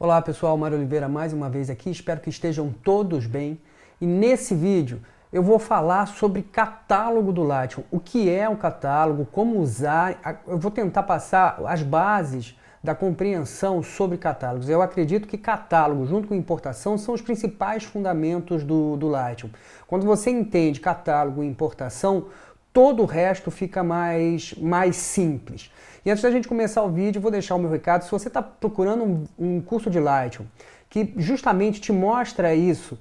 Olá pessoal, Mário Oliveira mais uma vez aqui, espero que estejam todos bem. E nesse vídeo eu vou falar sobre catálogo do Lightroom, o que é o catálogo, como usar, eu vou tentar passar as bases da compreensão sobre catálogos. Eu acredito que catálogo junto com importação são os principais fundamentos do Lightroom. Quando você entende catálogo e importação, todo o resto fica mais simples. E antes da gente começar o vídeo, vou deixar o meu recado. Se você está procurando um curso de Lightroom que justamente te mostra isso,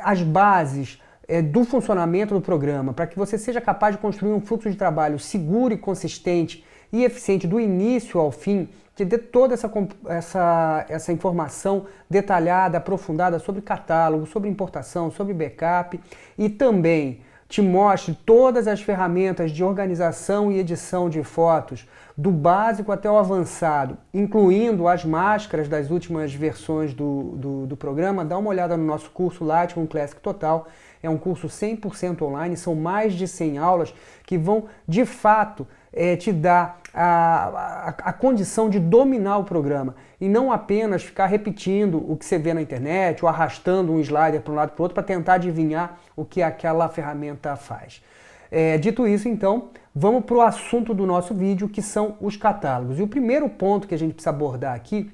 as bases do funcionamento do programa, para que você seja capaz de construir um fluxo de trabalho seguro e consistente e eficiente do início ao fim, que dê toda essa informação detalhada, aprofundada sobre catálogo, sobre importação, sobre backup e também te mostre todas as ferramentas de organização e edição de fotos, do básico até o avançado, incluindo as máscaras das últimas versões do programa, dá uma olhada no nosso curso Lightroom Classic Total. É um curso 100% online, são mais de 100 aulas que vão, de fato, te dar a condição de dominar o programa e não apenas ficar repetindo o que você vê na internet ou arrastando um slider para um lado para o outro para tentar adivinhar o que aquela ferramenta faz. Dito isso, então, vamos para o assunto do nosso vídeo, que são os catálogos. E o primeiro ponto que a gente precisa abordar aqui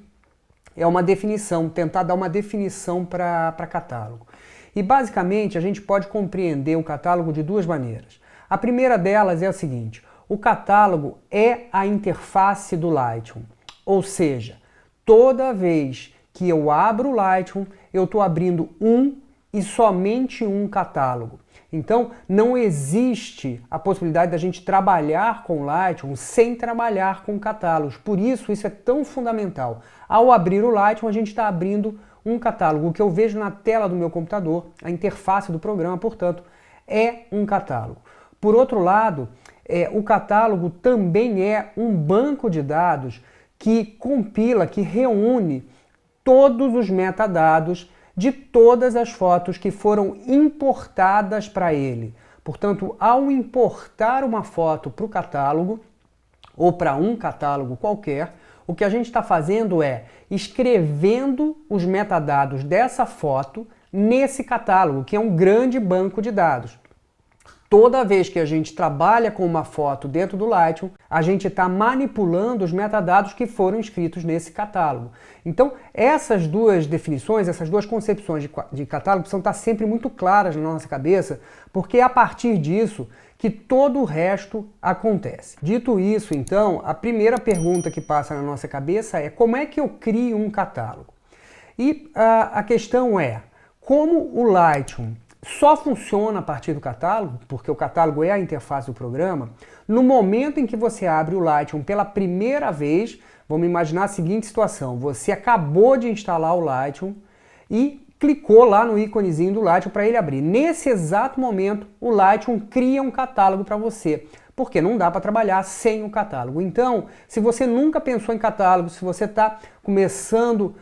é uma definição, tentar dar uma definição para catálogo. E basicamente a gente pode compreender o catálogo de duas maneiras. A primeira delas é a seguinte: o catálogo é a interface do Lightroom, ou seja, toda vez que eu abro o Lightroom, eu estou abrindo um e somente um catálogo. Então, não existe a possibilidade da gente trabalhar com Lightroom sem trabalhar com catálogos. Por isso é tão fundamental. Ao abrir o Lightroom, a gente está abrindo um catálogo. O que eu vejo na tela do meu computador, a interface do programa, portanto, é um catálogo. Por outro lado, o catálogo também é um banco de dados que compila, que reúne todos os metadados de todas as fotos que foram importadas para ele. Portanto, ao importar uma foto para o catálogo, ou para um catálogo qualquer, o que a gente está fazendo é escrevendo os metadados dessa foto nesse catálogo, que é um grande banco de dados. Toda vez que a gente trabalha com uma foto dentro do Lightroom, a gente está manipulando os metadados que foram escritos nesse catálogo. Então, essas duas definições, essas duas concepções de catálogo precisam estar sempre muito claras na nossa cabeça, porque é a partir disso que todo o resto acontece. Dito isso, então, a primeira pergunta que passa na nossa cabeça é: como é que eu crio um catálogo? E a questão é, como o Lightroom só funciona a partir do catálogo, porque o catálogo é a interface do programa, no momento em que você abre o Lightroom pela primeira vez, vamos imaginar a seguinte situação: você acabou de instalar o Lightroom e clicou lá no íconezinho do Lightroom para ele abrir. Nesse exato momento, o Lightroom cria um catálogo para você, porque não dá para trabalhar sem o catálogo. Então, se você nunca pensou em catálogo, se você está começando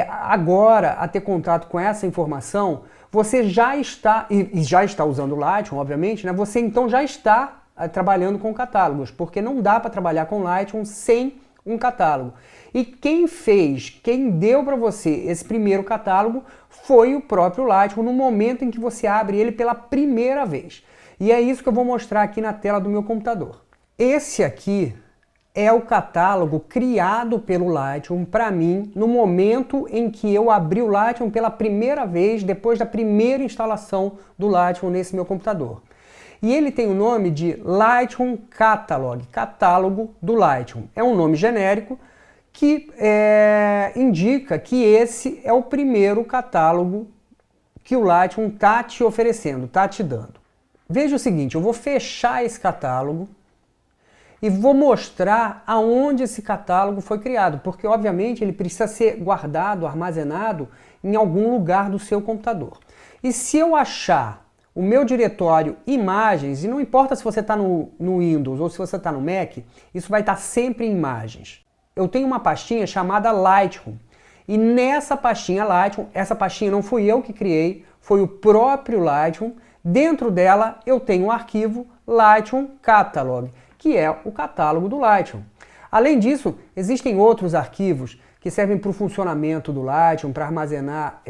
agora a ter contato com essa informação, você já está, e já está usando o Lightroom, obviamente, né? Você então já está trabalhando com catálogos, porque não dá para trabalhar com Lightroom sem um catálogo. E quem deu para você esse primeiro catálogo foi o próprio Lightroom no momento em que você abre ele pela primeira vez. E é isso que eu vou mostrar aqui na tela do meu computador. Esse aqui é o catálogo criado pelo Lightroom para mim no momento em que eu abri o Lightroom pela primeira vez, depois da primeira instalação do Lightroom nesse meu computador. E ele tem o nome de Lightroom Catalog, catálogo do Lightroom. É um nome genérico que indica que esse é o primeiro catálogo que o Lightroom está te oferecendo, está te dando. Veja o seguinte, eu vou fechar esse catálogo e vou mostrar aonde esse catálogo foi criado, porque obviamente ele precisa ser guardado, armazenado em algum lugar do seu computador. E se eu achar o meu diretório imagens, e não importa se você está no Windows ou se você está no Mac, isso vai estar sempre em imagens. Eu tenho uma pastinha chamada Lightroom, e nessa pastinha Lightroom, essa pastinha não fui eu que criei, foi o próprio Lightroom. Dentro dela eu tenho um arquivo Lightroom Catalog, que é o catálogo do Lightroom. Além disso, existem outros arquivos que servem para o funcionamento do Lightroom, para armazenar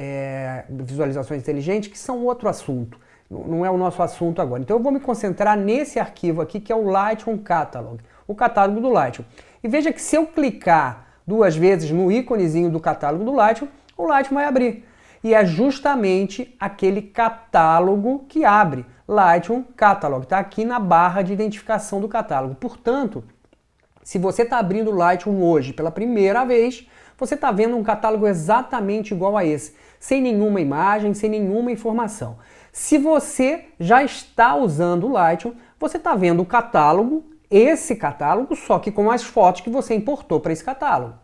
visualizações inteligentes, que são outro assunto. Não é o nosso assunto agora. Então eu vou me concentrar nesse arquivo aqui, que é o Lightroom Catalog, o catálogo do Lightroom. E veja que se eu clicar 2 vezes no íconezinho do catálogo do Lightroom, o Lightroom vai abrir. E é justamente aquele catálogo que abre, Lightroom Catalog, está aqui na barra de identificação do catálogo. Portanto, se você está abrindo o Lightroom hoje pela primeira vez, você está vendo um catálogo exatamente igual a esse, sem nenhuma imagem, sem nenhuma informação. Se você já está usando o Lightroom, você está vendo o catálogo, esse catálogo, só que com as fotos que você importou para esse catálogo.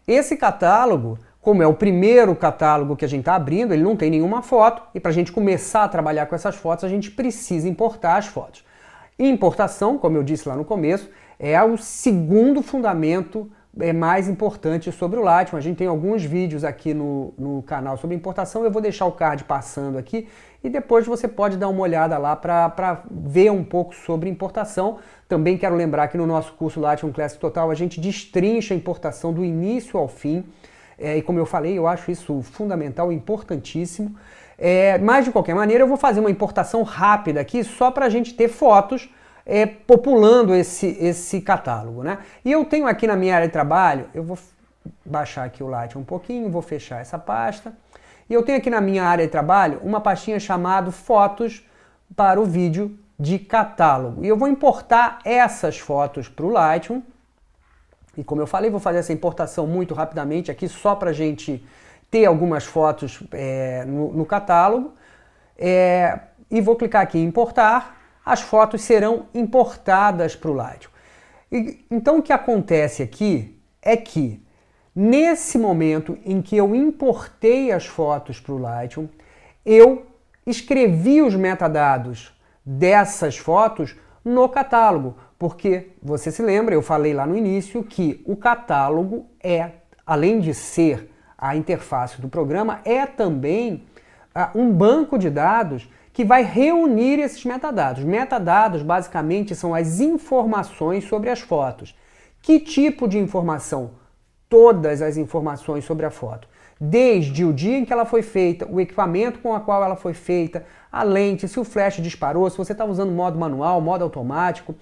Esse catálogo, como é o primeiro catálogo que a gente está abrindo, ele não tem nenhuma foto, e para a gente começar a trabalhar com essas fotos, a gente precisa importar as fotos. Importação, como eu disse lá no começo, é o segundo fundamento mais importante sobre o Lightroom. A gente tem alguns vídeos aqui no canal sobre importação, eu vou deixar o card passando aqui e depois você pode dar uma olhada lá para ver um pouco sobre importação. Também quero lembrar que no nosso curso Lightroom Classic Total a gente destrincha a importação do início ao fim, e como eu falei, eu acho isso fundamental, importantíssimo. Mas de qualquer maneira eu vou fazer uma importação rápida aqui só para a gente ter fotos populando esse catálogo, né? E eu tenho aqui na minha área de trabalho, eu vou baixar aqui o Lightroom um pouquinho, vou fechar essa pasta, e eu tenho aqui na minha área de trabalho uma pastinha chamada Fotos para o vídeo de catálogo. E eu vou importar essas fotos para o Lightroom, e como eu falei, vou fazer essa importação muito rapidamente aqui, só para a gente ter algumas fotos no catálogo, e vou clicar aqui em importar. As fotos serão importadas para o Lightroom. Então o que acontece aqui é que, nesse momento em que eu importei as fotos para o Lightroom, eu escrevi os metadados dessas fotos no catálogo, porque, você se lembra, eu falei lá no início que o catálogo além de ser a interface do programa, é também um banco de dados que vai reunir esses metadados. Metadados, basicamente, são as informações sobre as fotos. Que tipo de informação? Todas as informações sobre a foto. Desde o dia em que ela foi feita, o equipamento com o qual ela foi feita, a lente, se o flash disparou, se você está usando modo manual, modo automático,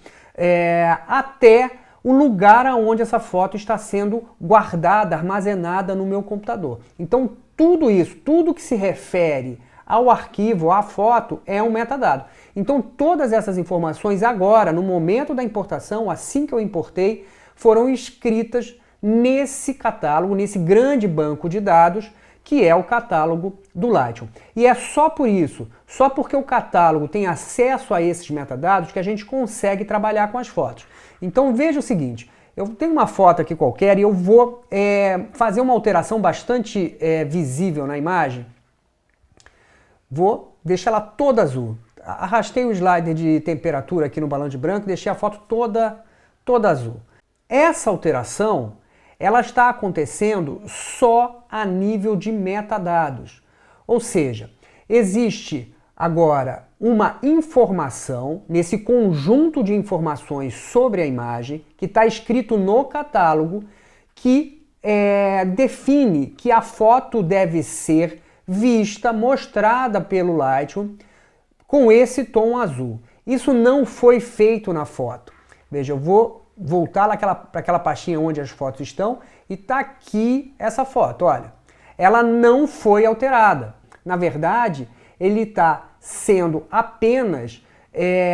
até o lugar onde essa foto está sendo guardada, armazenada no meu computador. Então, tudo isso, tudo que se refere ao arquivo, à foto, é um metadado. Então todas essas informações agora, no momento da importação, assim que eu importei, foram escritas nesse catálogo, nesse grande banco de dados, que é o catálogo do Lightroom. E é só por isso, só porque o catálogo tem acesso a esses metadados, que a gente consegue trabalhar com as fotos. Então veja o seguinte, eu tenho uma foto aqui qualquer e eu vou fazer uma alteração bastante visível na imagem. Vou deixar ela toda azul. Arrastei o slider de temperatura aqui no balão de branco e deixei a foto toda azul. Essa alteração, ela está acontecendo só a nível de metadados. Ou seja, existe agora uma informação nesse conjunto de informações sobre a imagem que está escrito no catálogo que define que a foto deve ser vista, mostrada pelo Lightroom com esse tom azul. Isso não foi feito na foto. Veja, eu vou voltar para aquela pastinha onde as fotos estão e está aqui essa foto, olha. Ela não foi alterada. Na verdade, ele está sendo apenas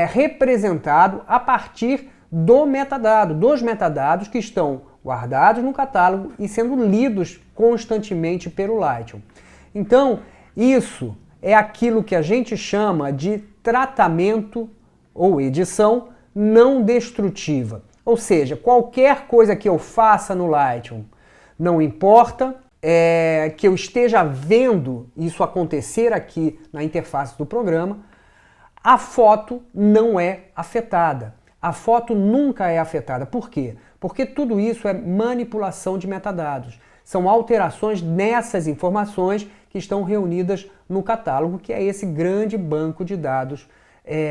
representado a partir dos metadados que estão guardados no catálogo e sendo lidos constantemente pelo Lightroom. Então, isso é aquilo que a gente chama de tratamento ou edição não destrutiva. Ou seja, qualquer coisa que eu faça no Lightroom, não importa que eu esteja vendo isso acontecer aqui na interface do programa, a foto não é afetada. A foto nunca é afetada. Por quê? Porque tudo isso é manipulação de metadados. São alterações nessas informações que estão reunidas no catálogo, que é esse grande banco de dados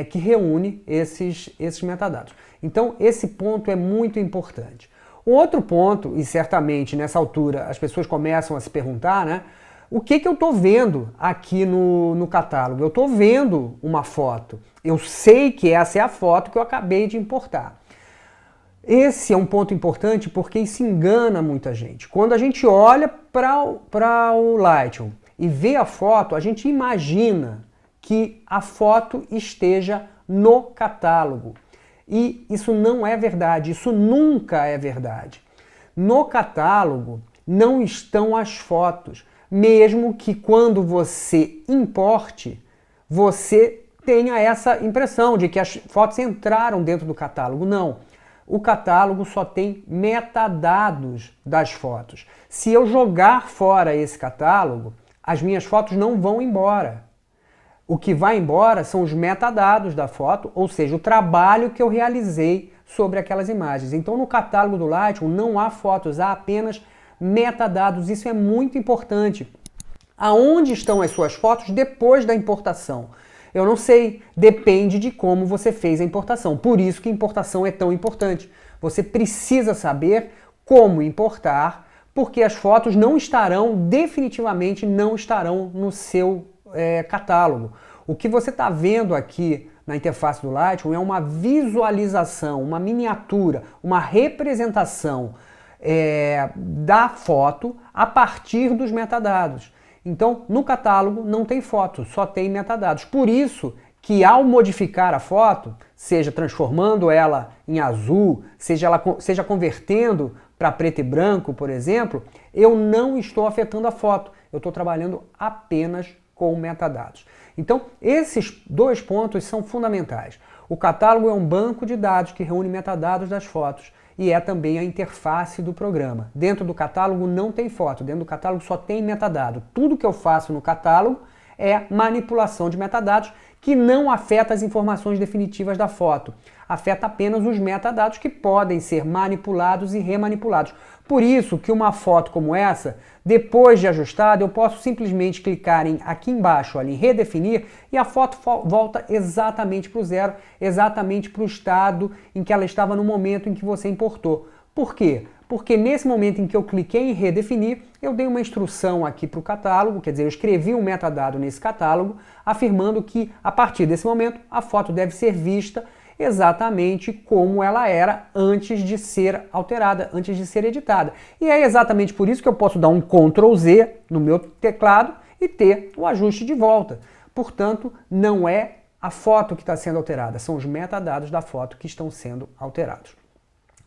que reúne esses metadados. Então, esse ponto é muito importante. Outro ponto, e certamente nessa altura as pessoas começam a se perguntar, né? O que eu estou vendo aqui no catálogo? Eu estou vendo uma foto. Eu sei que essa é a foto que eu acabei de importar. Esse é um ponto importante porque isso engana muita gente. Quando a gente olha para o Lightroom e vê a foto, a gente imagina que a foto esteja no catálogo. E isso não é verdade, isso nunca é verdade. No catálogo não estão as fotos, mesmo que quando você importe, você tenha essa impressão de que as fotos entraram dentro do catálogo. Não. O catálogo só tem metadados das fotos. Se eu jogar fora esse catálogo, as minhas fotos não vão embora. O que vai embora são os metadados da foto, ou seja, o trabalho que eu realizei sobre aquelas imagens. Então, no catálogo do Lightroom não há fotos, há apenas metadados. Isso é muito importante. Aonde estão as suas fotos depois da importação? Eu não sei, depende de como você fez a importação. Por isso que a importação é tão importante. Você precisa saber como importar, porque as fotos não estarão, definitivamente não estarão no seu catálogo. O que você está vendo aqui na interface do Lightroom é uma visualização, uma miniatura, uma representação da foto a partir dos metadados. Então, no catálogo não tem foto, só tem metadados. Por isso que ao modificar a foto, seja transformando ela em azul, seja convertendo para preto e branco, por exemplo, eu não estou afetando a foto. Eu estou trabalhando apenas com metadados. Então, esses dois pontos são fundamentais. O catálogo é um banco de dados que reúne metadados das fotos e é também a interface do programa. Dentro do catálogo não tem foto, dentro do catálogo só tem metadado. Tudo que eu faço no catálogo é manipulação de metadados que não afeta as informações definitivas da foto. Afeta apenas os metadados que podem ser manipulados e remanipulados. Por isso que uma foto como essa, depois de ajustada, eu posso simplesmente clicar aqui embaixo, ali, em redefinir, e a foto volta exatamente para o zero, exatamente para o estado em que ela estava no momento em que você importou. Por quê? Porque nesse momento em que eu cliquei em redefinir, eu dei uma instrução aqui para o catálogo, quer dizer, eu escrevi um metadado nesse catálogo, afirmando que a partir desse momento a foto deve ser vista exatamente como ela era antes de ser alterada, antes de ser editada. E é exatamente por isso que eu posso dar um Ctrl Z no meu teclado e ter o ajuste de volta. Portanto, não é a foto que está sendo alterada, são os metadados da foto que estão sendo alterados.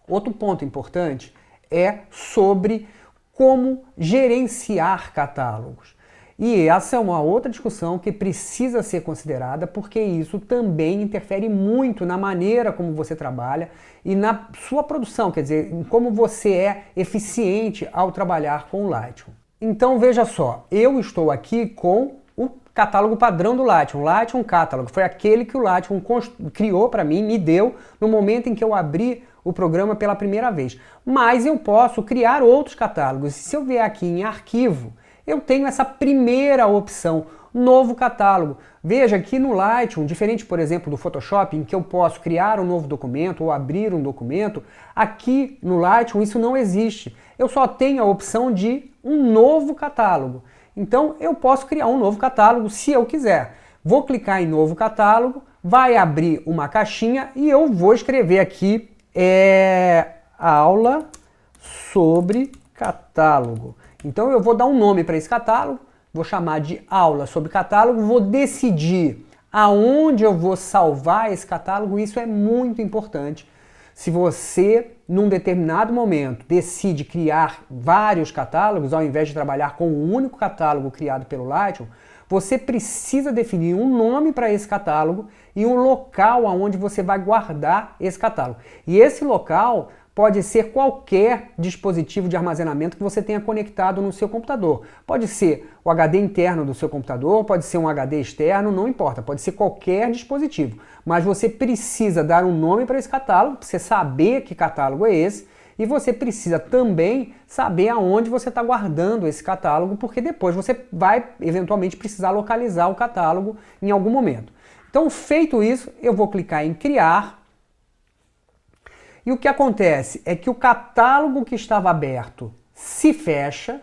Outro ponto importante é sobre como gerenciar catálogos. E essa é uma outra discussão que precisa ser considerada, porque isso também interfere muito na maneira como você trabalha e na sua produção, quer dizer, em como você é eficiente ao trabalhar com o Lightroom. Então veja só, eu estou aqui com o catálogo padrão do Lightroom, Lightroom Catalog, foi aquele que o Lightroom criou para mim, me deu no momento em que eu abri o programa pela primeira vez. Mas eu posso criar outros catálogos. Se eu vier aqui em arquivo, eu tenho essa primeira opção, novo catálogo. Veja que no Lightroom, diferente, por exemplo, do Photoshop, em que eu posso criar um novo documento ou abrir um documento, aqui no Lightroom isso não existe. Eu só tenho a opção de um novo catálogo. Então eu posso criar um novo catálogo se eu quiser. Vou clicar em novo catálogo, vai abrir uma caixinha e eu vou escrever aqui aula sobre catálogo. Então eu vou dar um nome para esse catálogo, vou chamar de aula sobre catálogo, vou decidir aonde eu vou salvar esse catálogo, isso é muito importante. Se você, num determinado momento, decide criar vários catálogos, ao invés de trabalhar com um único catálogo criado pelo Lightroom, você precisa definir um nome para esse catálogo e um local aonde você vai guardar esse catálogo. E esse local pode ser qualquer dispositivo de armazenamento que você tenha conectado no seu computador. Pode ser o HD interno do seu computador, pode ser um HD externo, não importa, pode ser qualquer dispositivo. Mas você precisa dar um nome para esse catálogo, para você saber que catálogo é esse, e você precisa também saber aonde você está guardando esse catálogo, porque depois você vai eventualmente precisar localizar o catálogo em algum momento. Então, feito isso, eu vou clicar em criar. E o que acontece é que o catálogo que estava aberto se fecha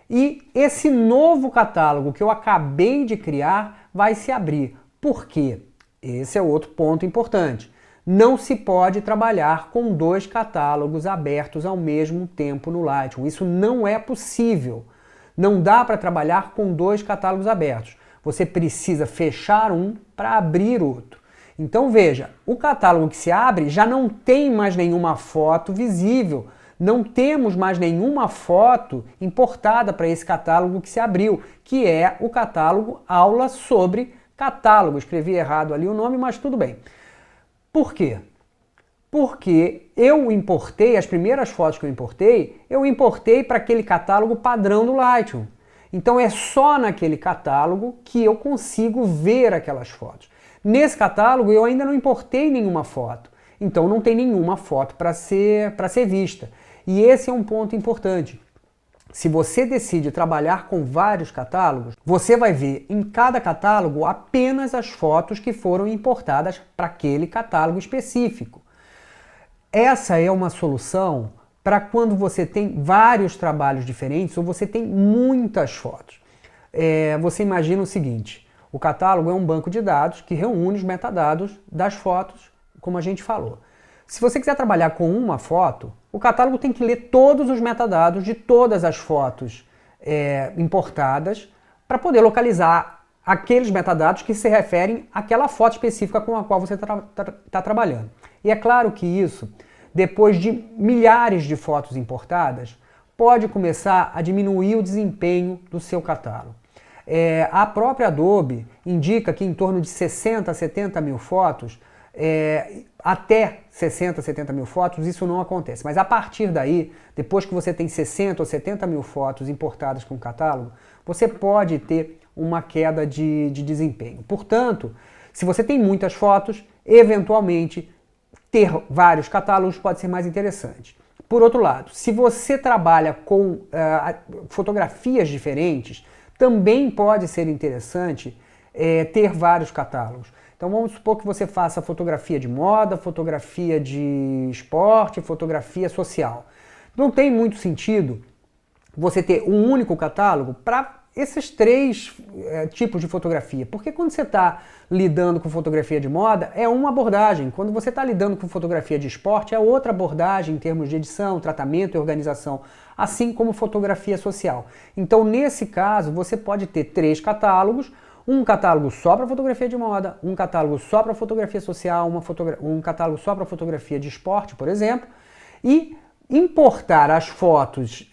e esse novo catálogo que eu acabei de criar vai se abrir. Por quê? Esse é outro ponto importante. Não se pode trabalhar com 2 catálogos abertos ao mesmo tempo no Lightroom. Isso não é possível. Não dá para trabalhar com 2 catálogos abertos. Você precisa fechar um para abrir outro. Então veja, o catálogo que se abre já não tem mais nenhuma foto visível. Não temos mais nenhuma foto importada para esse catálogo que se abriu, que é o catálogo Aula sobre Catálogo. Escrevi errado ali o nome, mas tudo bem. Por quê? Porque eu importei, as primeiras fotos que eu importei para aquele catálogo padrão do Lightroom. Então é só naquele catálogo que eu consigo ver aquelas fotos. Nesse catálogo eu ainda não importei nenhuma foto, então não tem nenhuma foto para ser vista. E esse é um ponto importante. Se você decide trabalhar com vários catálogos, você vai ver em cada catálogo apenas as fotos que foram importadas para aquele catálogo específico. Essa é uma solução para quando você tem vários trabalhos diferentes ou você tem muitas fotos. Você imagina o seguinte, o catálogo é um banco de dados que reúne os metadados das fotos, como a gente falou. Se você quiser trabalhar com uma foto, o catálogo tem que ler todos os metadados de todas as fotos importadas para poder localizar aqueles metadados que se referem àquela foto específica com a qual você está trabalhando. E é claro que isso, depois de milhares de fotos importadas, pode começar a diminuir o desempenho do seu catálogo. A própria Adobe indica que em torno de 60 a 70 mil fotos, até 60, 70 mil fotos, isso não acontece. Mas a partir daí, depois que você tem 60 ou 70 mil fotos importadas com o catálogo, você pode ter uma queda de desempenho. Portanto, se você tem muitas fotos, eventualmente ter vários catálogos pode ser mais interessante. Por outro lado, se você trabalha com fotografias diferentes, também pode ser interessante ter vários catálogos. Então vamos supor que você faça fotografia de moda, fotografia de esporte, fotografia social. Não tem muito sentido você ter um único catálogo para esses 3 tipos de fotografia. Porque quando você está lidando com fotografia de moda, é uma abordagem. Quando você está lidando com fotografia de esporte, é outra abordagem em termos de edição, tratamento e organização, assim como fotografia social. Então, nesse caso, você pode ter 3 catálogos, um catálogo só para fotografia de moda, um catálogo só para fotografia social, um catálogo só para fotografia de esporte, por exemplo, e importar as fotos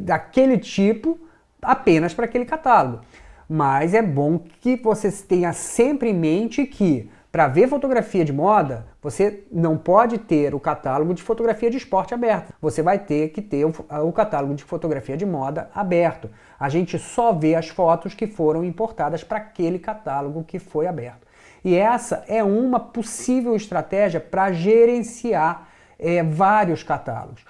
daquele tipo apenas para aquele catálogo. Mas é bom que você tenha sempre em mente que, para ver fotografia de moda, você não pode ter o catálogo de fotografia de esporte aberto. Você vai ter que ter o catálogo de fotografia de moda aberto. A gente só vê as fotos que foram importadas para aquele catálogo que foi aberto. E essa é uma possível estratégia para gerenciar vários catálogos.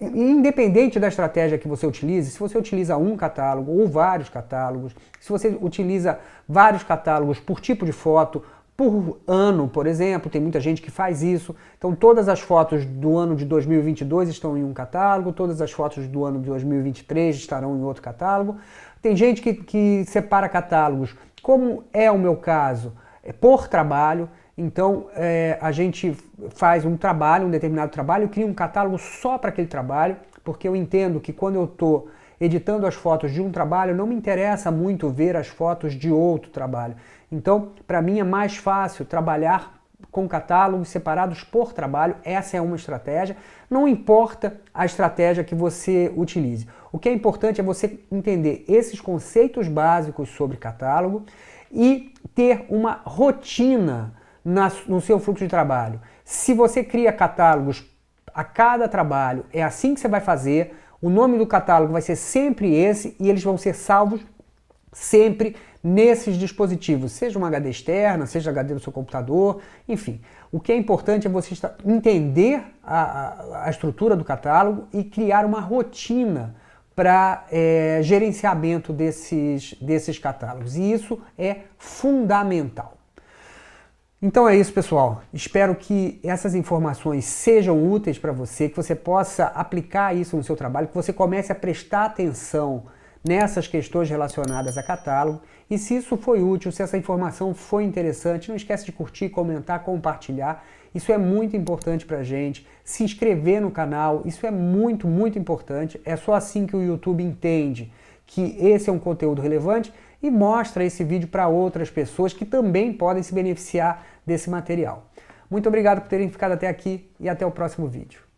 Independente da estratégia que você utilize, se você utiliza um catálogo ou vários catálogos, se você utiliza vários catálogos por tipo de foto, por ano, por exemplo, tem muita gente que faz isso. Então todas as fotos do ano de 2022 estão em um catálogo, todas as fotos do ano de 2023 estarão em outro catálogo. Tem gente que separa catálogos, como é o meu caso, por trabalho. Então a gente faz um determinado trabalho, cria um catálogo só para aquele trabalho, porque eu entendo que quando eu estou editando as fotos de um trabalho, não me interessa muito ver as fotos de outro trabalho. Então, para mim é mais fácil trabalhar com catálogos separados por trabalho. Essa é uma estratégia. Não importa a estratégia que você utilize. O que é importante é você entender esses conceitos básicos sobre catálogo e ter uma rotina no seu fluxo de trabalho. Se você cria catálogos a cada trabalho, é assim que você vai fazer. O nome do catálogo vai ser sempre esse e eles vão ser salvos sempre nesses dispositivos, seja uma HD externa, seja HD do seu computador, enfim. O que é importante é você entender a estrutura do catálogo e criar uma rotina para gerenciamento desses catálogos. E isso é fundamental. Então é isso, pessoal. Espero que essas informações sejam úteis para você, que você possa aplicar isso no seu trabalho, que você comece a prestar atenção nessas questões relacionadas a catálogo. E se isso foi útil, se essa informação foi interessante, não esquece de curtir, comentar, compartilhar. Isso é muito importante para a gente. Se inscrever no canal, isso é muito, muito importante. É só assim que o YouTube entende que esse é um conteúdo relevante e mostra esse vídeo para outras pessoas que também podem se beneficiar desse material. Muito obrigado por terem ficado até aqui e até o próximo vídeo.